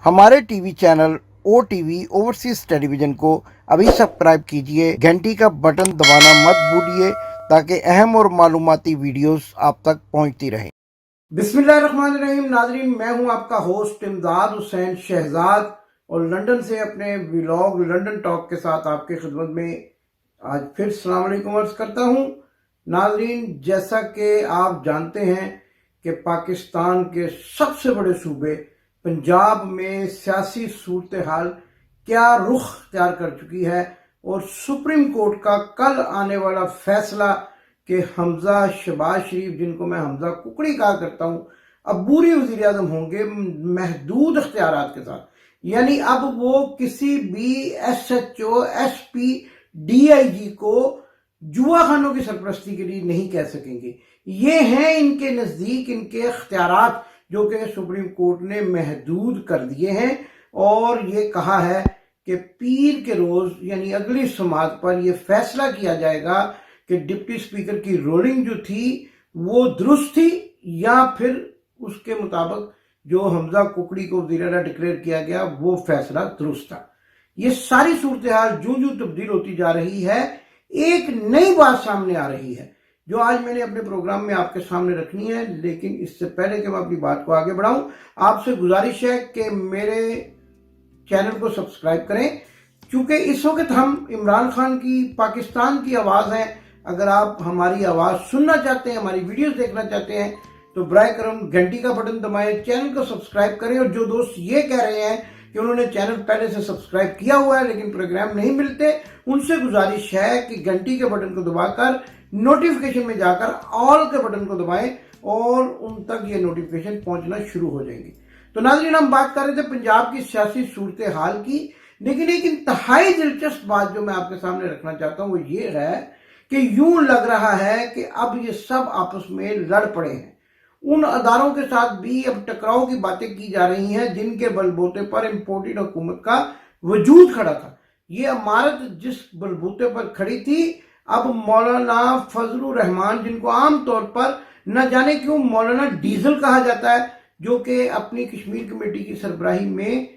हमारे TV channel ओ TV overseas television को अभी सब्सक्राइब कीजिए, घंटी का बटन दबाना मत भूलिए ताकि अहम और मालूमाती वीडियोस आप तक पहुंचती रहें। बिस्मिल्लाहिर्रहमानिर्रहीम। नाज़रीन, मैं हूं आपका होस्ट इमदाद हुसैन शहजाद और लंदन से अपने व्लॉग लंदन टॉक के साथ आपके खिदमत में आज फिर सलाम अलैकुम अर्ज करता हूं। नाज़रीन, जैसा कि आप जानते हैं कि पाकिस्तान के सबसे बड़े सूबे पंजाब में सियासी सूरत हाल क्या रुख अख्तियार कर चुकी है और सुप्रीम कोर्ट का कल आने वाला फैसला कि हमजा शहबाज शरीफ, जिनको मैं हमजा कुकड़ी कहा करता हूँ, अबूरी वज़ीर आज़म होंगे महदूद अख्तियारात के साथ। यानी अब वो किसी भी SHO SP DIG को जुआ खानों की सरपरस्ती के लिए नहीं कह सकेंगे। ये हैं इनके नज़दीक इनके अख्तियारात जो कि सुप्रीम कोर्ट ने महदूद कर दिए हैं और ये कहा है कि पीर के रोज यानी अगली समात पर यह फैसला किया जाएगा कि डिप्टी स्पीकर की रोलिंग जो थी वो दुरुस्त थी या फिर उसके मुताबिक जो हमजा कुकड़ी को वज़ीर आला डिक्लेयर किया गया वो फैसला दुरुस्त था। ये सारी सूरत हाल जो तब्दील होती जा रही है, एक नई बात सामने आ रही है जो आज मैंने अपने प्रोग्राम में आपके सामने रखनी है। लेकिन इससे पहले कि मैं अपनी बात को आगे बढ़ाऊं, आपसे गुजारिश है कि मेरे चैनल को सब्सक्राइब करें, क्योंकि इस वक्त हम इमरान खान की पाकिस्तान की आवाज़ हैं। अगर आप हमारी आवाज़ सुनना चाहते हैं, हमारी वीडियोस देखना चाहते हैं, तो बराए करम घंटी का बटन दबाएं, चैनल को सब्सक्राइब करें। और जो दोस्त ये कह रहे हैं कि उन्होंने चैनल पहले से सब्सक्राइब किया हुआ है लेकिन प्रोग्राम नहीं मिलते, उनसे गुजारिश है कि घंटी के बटन को दबाकर नोटिफिकेशन में जाकर ऑल के बटन को दबाएं और उन तक ये नोटिफिकेशन पहुंचना शुरू हो जाएंगी। तो नाज़रीन, हम बात कर रहे थे पंजाब की सियासी सूरत हाल की, लेकिन एक इंतहाई दिलचस्प बात जो मैं आपके सामने रखना चाहता हूं वो ये है कि यूं लग रहा है कि अब ये सब आपस में लड़ पड़े हैं। उन अदारों के साथ भी अब टकराव की बातें की जा रही हैं जिनके बलबूते पर इम्पोर्टेड हुकूमत का वजूद खड़ा था। ये इमारत जिस बलबूते पर खड़ी थी, अब मौलाना फजलुर रहमान, जिनको आमतौर पर न जाने क्यों मौलाना डीजल कहा जाता है, जो कि अपनी कश्मीर कमेटी की सरबराही में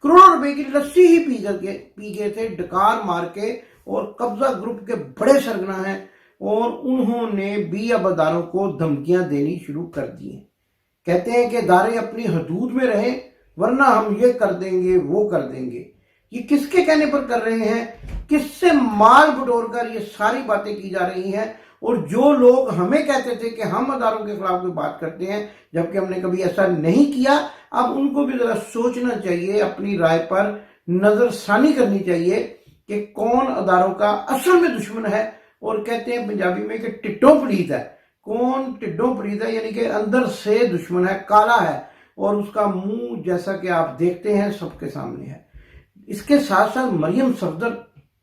करोड़ों रुपए की लस्सी ही पी गए थे डकार मार के, और कब्जा ग्रुप के बड़े सरगना हैं और उन्होंने भी अब अदारों को धमकियां देनी शुरू कर दी हैं। कहते हैं कि अदारे अपनी हदूद में रहें वरना हम ये कर देंगे वो कर देंगे। ये किसके कहने पर कर रहे हैं, किससे माल बटोर कर ये सारी बातें की जा रही हैं। और जो लोग हमें कहते थे कि हम अदारों के खिलाफ कोई बात करते हैं जबकि हमने कभी ऐसा नहीं किया, अब उनको भी जरा सोचना चाहिए, अपनी राय पर नजरसानी करनी चाहिए कि कौन अदारों का असल में दुश्मन है। और कहते हैं पंजाबी में कि टिड्डों पलीत है। कौन टिड्डों पलीत है, यानी कि अंदर से दुश्मन है, काला है और उसका मुंह जैसा कि आप देखते हैं सबके सामने है। इसके साथ साथ मरियम सफदर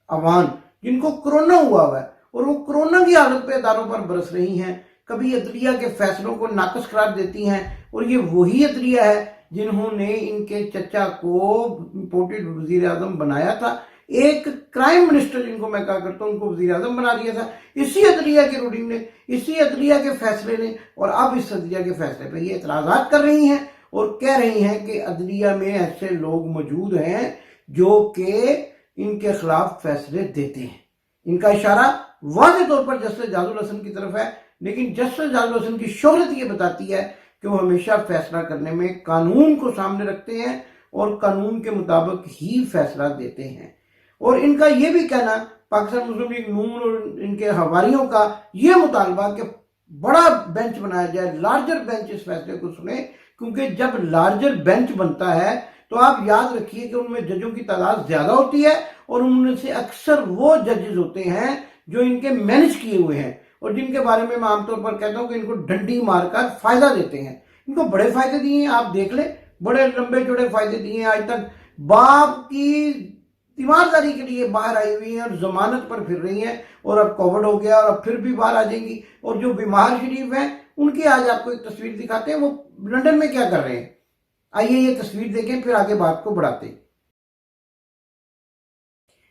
अवान, जिनको कोरोना हुआ है और वो कोरोना की हालत पे अदारों पर बरस रही हैं, कभी अदलिया के फैसलों को नाकस करार देती हैं। और ये वही अदलिया है जिन्होंने इनके चचा को इम्पोर्टेड वजीर आजम बनाया था। एक क्राइम मिनिस्टर जिनको मैं कहा करता हूं, उनको वजीर आजम बना दिया था इसी अदलिया के रूलिंग ने, इसी अदलिया के फैसले ने। और अब इस अदलिया के फैसले पर ये एतराजात कर रही हैं और कह रही हैं कि अदलिया में ऐसे लोग मौजूद हैं जो कि इनके खिलाफ फैसले देते हैं। इनका इशारा वाज़ेह तौर पर जस्टिस जाजुल हसन की तरफ है, लेकिन जस्टिस जाजुल हसन की शोहरत ये बताती है कि वो हमेशा फैसला करने में कानून को सामने रखते हैं और कानून के मुताबिक ही फैसला देते हैं। और इनका ये भी कहना, पाकिस्तान मुस्लिम लीग नून और इनके हवारियों का ये मुतालबा कि बड़ा बेंच बनाया जाए, लार्जर बेंच इस फैसले को सुने, क्योंकि जब लार्जर बेंच बनता है तो आप याद रखिए कि उनमें जजों की तादाद ज्यादा होती है और उनमें से अक्सर वो जजेस होते हैं जो इनके मैनेज किए हुए हैं और जिनके बारे में मैं आमतौर पर कहता हूं कि इनको डंडी मारकर फायदा देते हैं। इनको बड़े फायदे दिए हैं, आप देख ले, बड़े लंबे चौड़े फायदे दिए हैं। आज तक बाप की तीमारदारी के लिए बाहर आई हुई हैं और जमानत पर फिर रही हैं, और अब कोविड हो गया और अब फिर भी बाहर आ जाएंगी। और जो बीमार शरीफ हैं उनकी आज आपको एक तस्वीर दिखाते हैं, वो लंदन में क्या कर रहे हैं। आइए ये तस्वीर देखें, फिर आगे बात को बढ़ाते हैं।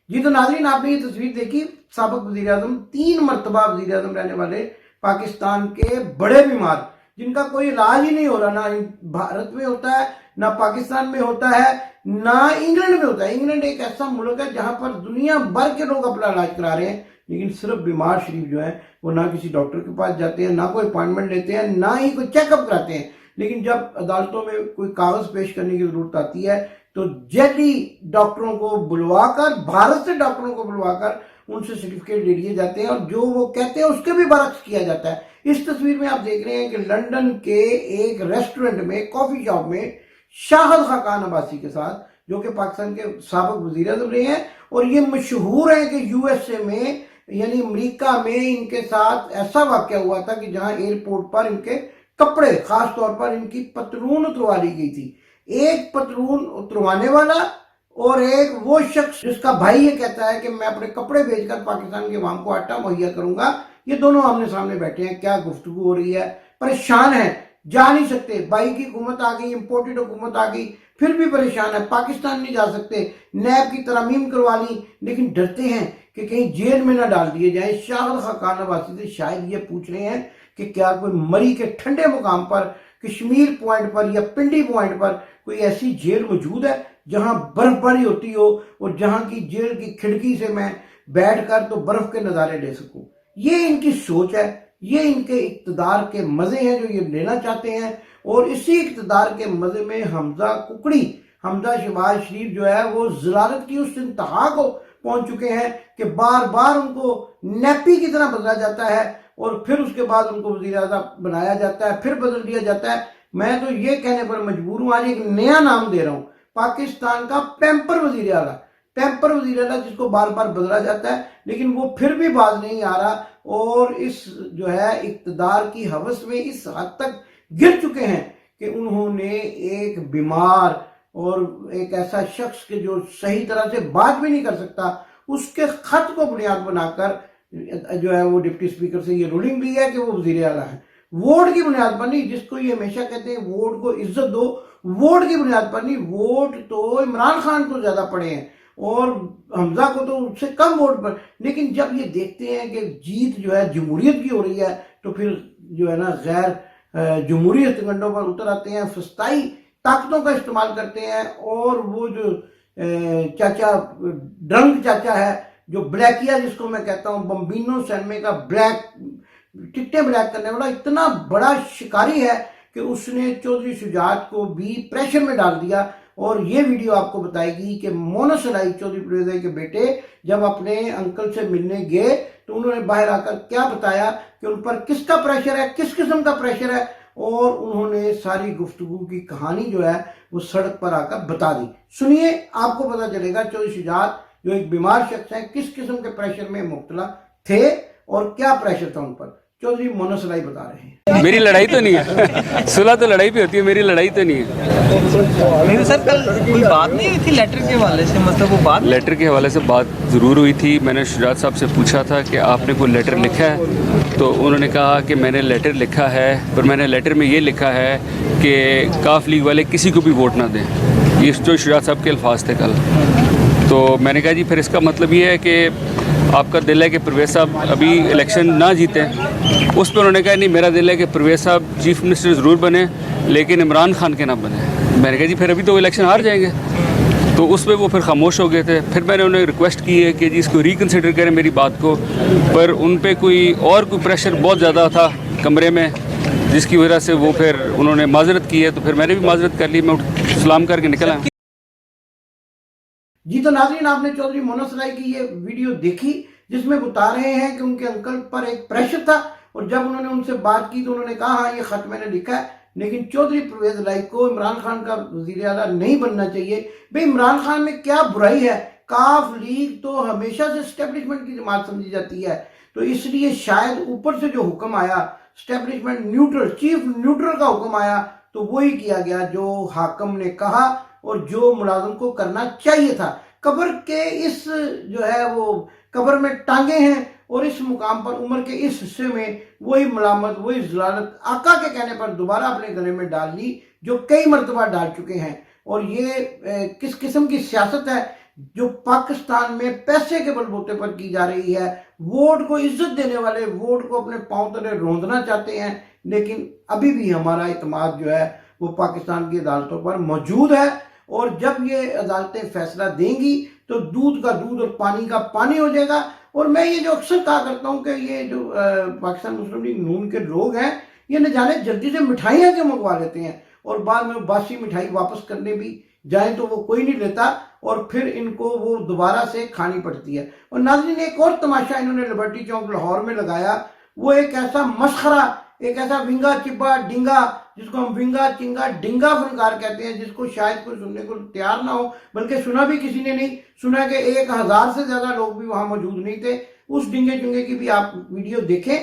जी तो नाज़रीन, आपने ये तस्वीर देखी, साबिक वज़ीर आज़म, 3 मरतबा वज़ीर आज़म रहने वाले पाकिस्तान के बड़े बीमार, जिनका कोई इलाज ही नहीं हो रहा, ना भारत में होता है نہ پاکستان میں ہوتا ہے نہ انگلینڈ میں ہوتا ہے. انگلینڈ ایک ایسا ملک ہے جہاں پر دنیا بھر کے لوگ اپنا علاج کرا رہے ہیں, لیکن صرف بیمار شریف جو ہے وہ نہ کسی ڈاکٹر کے پاس جاتے ہیں, نہ کوئی اپوائنٹمنٹ لیتے ہیں, نہ ہی کوئی چیک اپ کراتے ہیں. لیکن جب عدالتوں میں کوئی کاغذ پیش کرنے کی ضرورت آتی ہے تو جعلی ڈاکٹروں کو بلوا کر, بھارت سے ڈاکٹروں کو بلوا کر ان سے سرٹیفکیٹ لے لیے جاتے ہیں, اور جو وہ کہتے ہیں اس کے بھی برعکس کیا جاتا ہے. اس تصویر میں آپ دیکھ رہے ہیں کہ لندن کے ایک ریسٹورنٹ میں, کافی شاپ میں, شاہد خاقان عباسی کے ساتھ, جو کہ پاکستان کے سابق وزیر اعظم رہے ہیں اور یہ مشہور ہیں کہ یو ایس اے میں یعنی امریکہ میں ان کے ساتھ ایسا واقعہ ہوا تھا کہ جہاں ایئرپورٹ پر ان کے کپڑے, خاص طور پر ان کی پتلون اتروا لی گئی تھی. ایک پتلون اتروانے والا اور ایک وہ شخص جس کا بھائی یہ کہتا ہے کہ میں اپنے کپڑے بیچ کر پاکستان کے عوام کو آٹا مہیا کروں گا. یہ دونوں آمنے سامنے بیٹھے ہیں, کیا گفتگو ہو رہی ہے, پریشان ہیں, جا نہیں سکتے. بائی کی حکومت آ گئی, امپورٹڈ حکومت آ گئی, پھر بھی پریشان ہے, پاکستان نہیں جا سکتے. نیب کی ترامیم کروا لی لیکن ڈرتے ہیں کہ کہیں جیل میں نہ ڈال دیے جائیں. شاہد خاقان عباسی سے شاید یہ پوچھ رہے ہیں کہ کیا کوئی مری کے ٹھنڈے مقام پر, کشمیر پوائنٹ پر یا پنڈی پوائنٹ پر کوئی ایسی جیل موجود ہے جہاں برف باری ہوتی ہو اور جہاں کی جیل کی کھڑکی سے میں بیٹھ کر تو برف کے نظارے لے سکوں. یہ ان کی سوچ ہے, یہ ان کے اقتدار کے مزے ہیں جو یہ لینا چاہتے ہیں. اور اسی اقتدار کے مزے میں حمزہ ککڑی, حمزہ شہباز شریف جو ہے وہ ضلالت کی اس انتہا کو پہنچ چکے ہیں کہ بار بار ان کو نیپی کی طرح بدلا جاتا ہے اور پھر اس کے بعد ان کو وزیر اعظم بنایا جاتا ہے, پھر بدل دیا جاتا ہے. میں تو یہ کہنے پر مجبور ہوں, آج ایک نیا نام دے رہا ہوں, پاکستان کا پیمپر وزیر اعلیٰ, پیمپر وزیر اعلیٰ جس کو بار بار بدلا جاتا ہے لیکن وہ پھر بھی باز نہیں آ رہا, اور اس جو ہے اقتدار کی ہوس میں اس حد تک گر چکے ہیں کہ انہوں نے ایک بیمار اور ایک ایسا شخص کہ جو صحیح طرح سے بات بھی نہیں کر سکتا, اس کے خط کو بنیاد بنا کر جو ہے وہ ڈپٹی اسپیکر سے یہ رولنگ بھی ہے کہ وہ وزیر اعلیٰ ہے. ووٹ کی بنیاد پر نہیں, جس کو یہ ہمیشہ کہتے ہیں ووٹ کو عزت دو, ووٹ کی بنیاد پر نہیں. ووٹ تو عمران خان کو زیادہ پڑے ہیں اور حمزہ کو تو اس سے کم ووٹ پر, لیکن جب یہ دیکھتے ہیں کہ جیت جو ہے جمہوریت کی ہو رہی ہے تو پھر جو ہے نا غیر جمہوریت کنڈوں پر اتر آتے ہیں, فسطائی طاقتوں کا استعمال کرتے ہیں. اور وہ جو چاچا ڈرنک چاچا ہے, جو بلیکیا جس کو میں کہتا ہوں, بمبینو سینمے کا بلیک, ٹکٹیں بلیک کرنے والا اتنا بڑا شکاری ہے کہ اس نے چودھری شجاعت کو بھی پریشر میں ڈال دیا. اور یہ ویڈیو آپ کو بتائے گی کہ مونس علائی چودھری پرویز کے بیٹے جب اپنے انکل سے ملنے گئے تو انہوں نے باہر آ کر کیا بتایا کہ ان پر کس کا پریشر ہے, کس قسم کا پریشر ہے, اور انہوں نے ساری گفتگو کی کہانی جو ہے وہ سڑک پر آ کر بتا دی. سنیے, آپ کو پتہ چلے گا چودھری شجاعت جو ایک بیمار شخص ہے کس قسم کے پریشر میں مبتلا تھے اور کیا پریشر تھا ان پر. چودھری مونس علائی بتا رہے ہیں. میری لڑائی تو نہیں ہے, صلح تو لڑائی پہ ہوتی ہے, میری لڑائی تو نہیں ہے. نہیں سر, کل کوئی بات نہیں ہوئی تھی لیٹر کے حوالے سے, مطلب وہ بات لیٹر کے حوالے سے بات ضرور ہوئی تھی. میں نے شجاعت صاحب سے پوچھا تھا کہ آپ نے کوئی لیٹر لکھا ہے, تو انہوں نے کہا کہ میں نے لیٹر لکھا ہے, پر میں نے لیٹر میں یہ لکھا ہے کہ کاف لیگ والے کسی کو بھی ووٹ نہ دیں. یہ جو شجاعت صاحب کے الفاظ تھے کل. تو میں نے کہا جی پھر اس کا مطلب یہ ہے کہ آپ کا دل ہے کہ پرویز صاحب ابھی الیکشن نہ جیتیں. اس پہ انہوں نے کہا نہیں, میرا دل ہے کہ پرویز صاحب چیف منسٹر ضرور بنے لیکن عمران خان کے نہ بنے. میں نے کہا جی پھر ابھی تو الیکشن ہار جائیں گے. تو اس پہ وہ پھر خاموش ہو گئے تھے. پھر میں نے انہیں ریکویسٹ کی ہے کہ جی اس کو ریکنسیڈر کریں میری بات کو, پر ان پہ کوئی پریشر بہت زیادہ تھا کمرے میں, جس کی وجہ سے وہ پھر انہوں نے معذرت کی ہے. تو پھر میں نے بھی معذرت کر لی, میں سلام کر کے نکلا. جی تو ناظرین, آپ نے چودھری مونس علائی کی یہ ویڈیو دیکھی جس میں بتا رہے ہیں کہ ان کے انکل پر ایک پریشر تھا, اور جب انہوں نے ان سے بات کی تو انہوں نے کہا ہاں یہ خط میں نے لکھا ہے, لیکن چودھری پرویز علائی کو عمران خان کا وزیر اعلیٰ نہیں بننا چاہیے. بھئی عمران خان میں کیا برائی ہے؟ کاف لیگ تو ہمیشہ سے اسٹیبلشمنٹ کی جماعت سمجھی جاتی ہے, تو اس لیے شاید اوپر سے جو حکم آیا اسٹیبلشمنٹ نیوٹرل, چیف نیوٹرل کا حکم آیا, تو وہی کیا گیا جو حاکم نے کہا اور جو ملازم کو کرنا چاہیے تھا. قبر کے اس جو ہے وہ قبر میں ٹانگے ہیں, اور اس مقام پر عمر کے اس حصے میں وہی ملامت, وہی ضلالت آقا کے کہنے پر دوبارہ اپنے گلے میں ڈال لی جو کئی مرتبہ ڈال چکے ہیں. اور یہ کس قسم کی سیاست ہے جو پاکستان میں پیسے کے بل بوتے پر کی جا رہی ہے. ووٹ کو عزت دینے والے ووٹ کو اپنے پاؤں تلے روندنا چاہتے ہیں, لیکن ابھی بھی ہمارا اعتماد جو ہے وہ پاکستان کی عدالتوں پر موجود ہے، اور جب یہ عدالتیں فیصلہ دیں گی تو دودھ کا دودھ اور پانی کا پانی ہو جائے گا۔ اور میں یہ جو اکثر کہا کرتا ہوں کہ یہ جو پاکستان مسلم لیگ نون کے لوگ ہیں، یہ نہ جانے جلدی سے مٹھائیاں کیوں منگوا لیتے ہیں، اور بعد میں باسی مٹھائی واپس کرنے بھی جائیں تو وہ کوئی نہیں لیتا، اور پھر ان کو وہ دوبارہ سے کھانی پڑتی ہے۔ اور ناظرین، ایک اور تماشا انہوں نے لبرٹی چوک لاہور میں لگایا، وہ ایک ایسا مسخرہ، ایک ایسا ونگا چبا ڈنگا، جس کو ہم ونگا چنگا ڈنگا فنکار کہتے ہیں، جس کو شاید کوئی سننے کو تیار نہ ہو، بلکہ سنا بھی کسی نے نہیں، سنا کہ 1000 سے زیادہ لوگ بھی وہاں موجود نہیں تھے۔ اس ڈنگے چنگے کی بھی آپ ویڈیو دیکھیں۔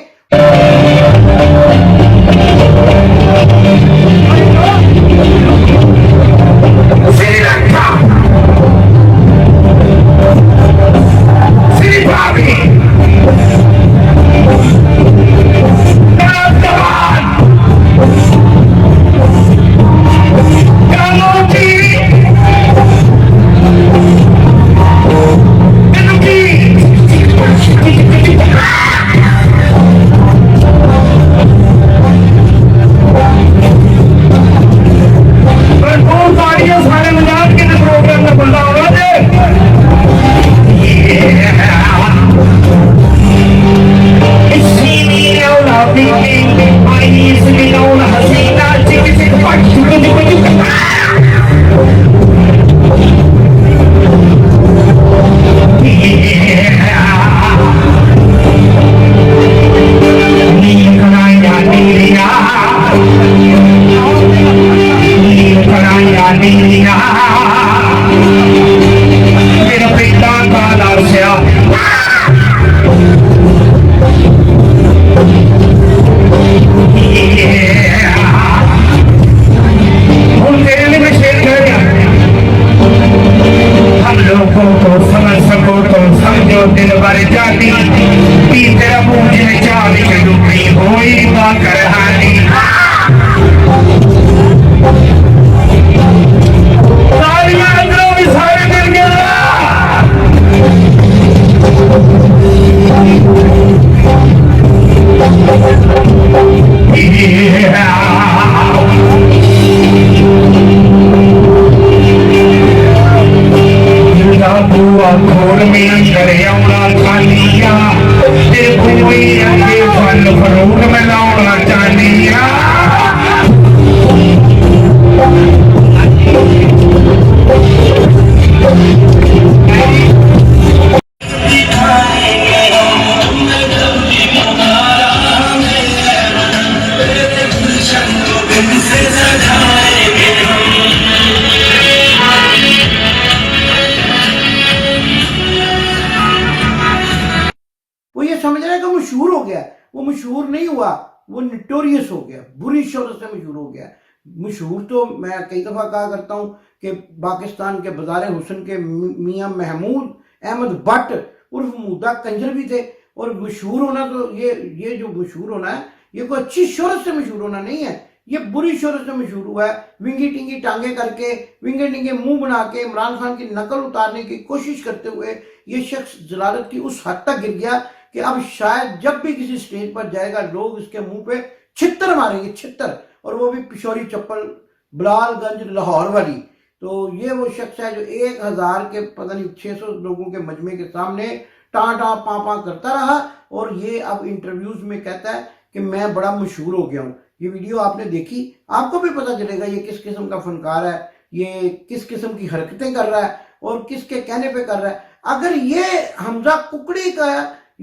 مشہور ہو گیا، وہ مشہور نہیں ہوا، وہ نٹوریس ہو گیا، بری شہرت سے مشہور ہو گیا۔ مشہور تو میں کئی دفعہ کہا کرتا ہوں کہ پاکستان کے بازار حسن کے میاں محمود احمد بٹ عرف مودہ کنجر بھی تھے، اور مشہور ہونا تو یہ جو مشہور ہونا ہے، یہ کوئی اچھی شہرت سے مشہور ہونا نہیں ہے، یہ بری شہرت سے مشہور ہوا ہے۔ ونگی ٹنگی ٹانگیں کر کے، ونگے ٹنگے منہ بنا کے عمران خان کی نقل اتارنے کی کوشش کرتے ہوئے یہ شخص ضلالت کی اس حد تک گر گیا کہ اب شاید جب بھی کسی سٹیج پر جائے گا لوگ اس کے منہ پہ چھتر ماریں گے، چھتر، اور وہ بھی پشوری چپل بلال گنج لاہور والی۔ تو یہ وہ شخص ہے جو 1000 کے پتہ نہیں 600 لوگوں کے مجمع کے سامنے ٹاں ٹاں پاں پاں کرتا رہا، اور یہ اب انٹرویوز میں کہتا ہے کہ میں بڑا مشہور ہو گیا ہوں۔ یہ ویڈیو آپ نے دیکھی، آپ کو بھی پتہ چلے گا یہ کس قسم کا فنکار ہے، یہ کس قسم کی حرکتیں کر رہا ہے اور کس کے کہنے پہ کر رہا ہے۔ اگر یہ حمزہ ککڑی کا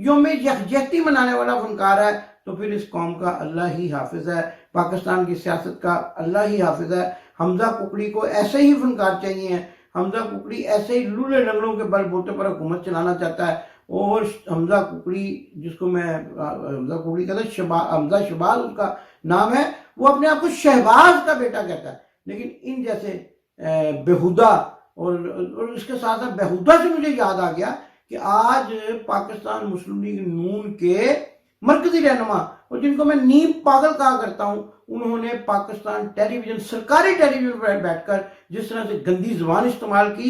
یوم یکجہتی منانے والا فنکار ہے تو پھر اس قوم کا اللہ ہی حافظ ہے، پاکستان کی سیاست کا اللہ ہی حافظ ہے۔ حمزہ ککڑی کو ایسے ہی فنکار چاہیے ہیں، حمزہ ککڑی ایسے ہی لولے لنگڑوں کے بل بوتے پر حکومت چلانا چاہتا ہے۔ اور حمزہ ککڑی، جس کو میں حمزہ ککڑی کہتا ہے، حمزہ شہباز اس کا نام ہے، وہ اپنے آپ کو شہباز کا بیٹا کہتا ہے۔ لیکن ان جیسے بیہودہ، اور اس کے ساتھ ساتھ بیہودہ سے مجھے یاد آ گیا کہ آج پاکستان مسلم لیگ نون کے مرکزی رہنما، اور جن کو میں نیم پاگل کہا کرتا ہوں، انہوں نے پاکستان ٹیلی ویژن، سرکاری ٹیلی ویژن پر بیٹھ کر جس طرح سے گندی زبان استعمال کی،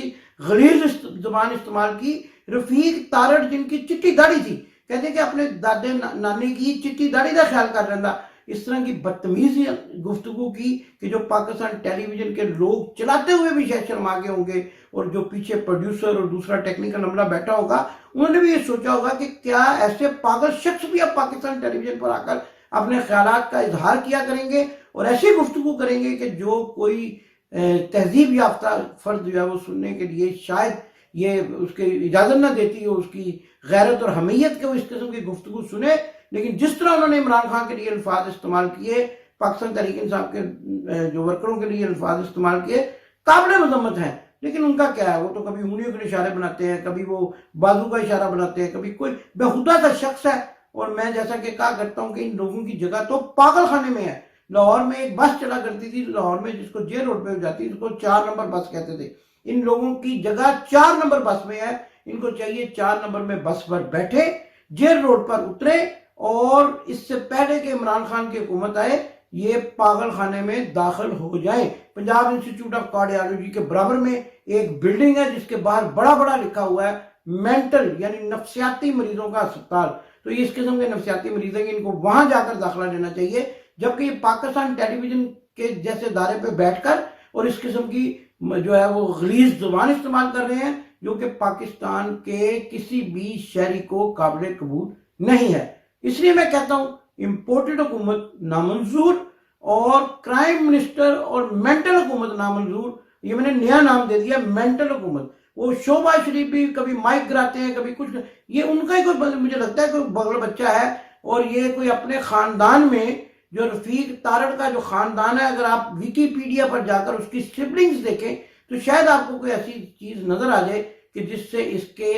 غلیظ زبان استعمال کی۔ رفیق تارڑ، جن کی چٹی داڑھی تھی، کہتے کہ اپنے دادے نانے کی چٹی داڑھی کا خیال کر رہا، इस तरह की बदतमीजी गुफ्तगू की कि जो पाकिस्तान टेलीविजन के लोग चलाते हुए भी शायद शर्मा गए होंगे, और जो पीछे प्रोड्यूसर और दूसरा टेक्निकल अमला बैठा होगा उन्होंने भी ये सोचा होगा कि क्या ऐसे पागल शख्स भी अब पाकिस्तान टेलीविजन पर आकर अपने ख्यालात का इजहार किया करेंगे और ऐसी गुफ्तगू करेंगे कि जो कोई तहजीब याफ्ता फर्द जो है वो सुनने के लिए शायद ये उसके इजाज़त ना देती हो, उसकी गैरत और हमीयत के वो इस किस्म की गुफ्तगू सुने। लेकिन जिस तरह उन्होंने इमरान खान के लिए अल्फाज इस्तेमाल किए, पाकिस्तान तहरीक इंसाफ के जो वर्करों के लिए अल्फाज इस्तेमाल किए, काबिल मजम्मत हैं। लेकिन उनका क्या है, वो तो कभी उंगलियों के इशारे बनाते हैं, कभी वो बाजू का इशारा बनाते हैं, कभी कोई बेहुदा सा शख्स है। और मैं जैसा कि कहा करता हूँ कि इन लोगों की जगह तो पागल खाने में है। लाहौर में एक बस चला करती थी, लाहौर में, जिसको जेल रोड पे जाती थी, उसको 4 नंबर बस कहते थे। इन लोगों की जगह 4 नंबर बस में है। इनको चाहिए 4 नंबर में बस पर बैठे, जेल रोड पर उतरे, और इससे पहले कि इमरान खान की हुकूमत आए ये पागल खाने में दाखिल हो जाए। पंजाब इंस्टीट्यूट ऑफ कार्डियोलॉजी के बराबर में एक बिल्डिंग है जिसके बाहर बड़ा बड़ा लिखा हुआ है मेंटल यानी नफ्सियाती मरीजों का अस्पताल। तो ये इस किस्म के नफ्सियाती मरीज हैं, इनको वहां जाकर दाखिला लेना चाहिए। जबकि ये पाकिस्तान टेलीविजन के जैसे दायरे पे बैठकर और इस किस्म की जो है वो गलीज जुबान इस्तेमाल कर रहे हैं, जो कि पाकिस्तान के किसी भी शहरी को काबिल कबूल नहीं है। इसलिए मैं कहता हूं इम्पोर्टेड हुकूमत नामंजूर और क्राइम मिनिस्टर और मेंटल हुकूमत नामंजूर। ये मैंने नया नाम दे दिया, मेंटल हुकूमत। वो शोभा शरीफ भी कभी माइक गिराते हैं, कभी कुछ, ये उनका ही कोई, मुझे लगता है कोई बगल बच्चा है। और ये कोई अपने खानदान में जो रफीक तारड़ का जो खानदान है, अगर आप विकीपीडिया पर जाकर उसकी सिबलिंग्स देखें तो शायद आपको कोई ऐसी चीज नजर आ जाए कि जिससे इसके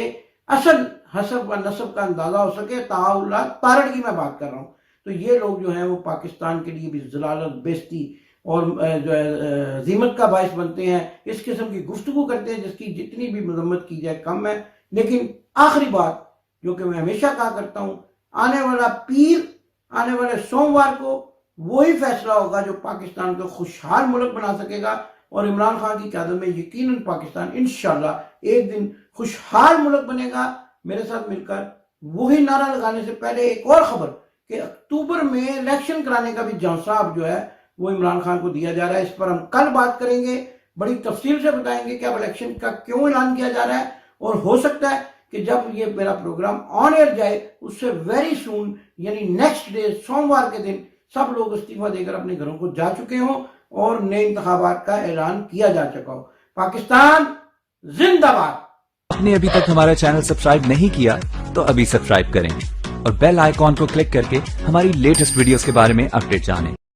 असल हसब व नसब का अंदाजा हो सके। ताउल्लाह तारड़ की मैं बात कर रहा हूँ। तो ये लोग जो हैं वो पाकिस्तान के लिए भी जलालत, बेइज्जती और जो है ज़ीमत का बायस बनते हैं। इस किस्म की गुफ्तगू करते हैं जिसकी जितनी भी मजम्मत की जाए कम है। लेकिन आखिरी बात जो कि मैं हमेशा कहा करता हूँ, आने वाला पीर, आने वाले सोमवार को वही फैसला होगा जो पाकिस्तान को खुशहाल मुल्क बना सकेगा। और इमरान खान की क़यादत में यकीनन पाकिस्तान इंशाल्लाह एक दिन खुशहाल मुल्क बनेगा। मेरे साथ मिलकर वही नारा लगाने से पहले एक और खबर कि अक्टूबर में इलेक्शन कराने का भी जांसाब जो है वो इमरान खान को दिया जा रहा है। इस पर हम कल बात करेंगे, बड़ी तफसील से बताएंगे कि अब इलेक्शन का क्यों ऐलान किया जा रहा है। और हो सकता है कि जब ये मेरा प्रोग्राम ऑन एयर जाए उससे वेरी सून यानी नेक्स्ट डे सोमवार के दिन सब लोग इस्तीफा देकर अपने घरों को जा चुके हों और नए इंतखाबात का ऐलान किया जा चुका हो। पाकिस्तान जिंदाबाद। आपने अभी तक हमारा चैनल सब्सक्राइब नहीं किया तो अभी सब्सक्राइब करें और बेल आइकॉन को क्लिक करके हमारी लेटेस्ट वीडियोस के बारे में अपडेट जानें।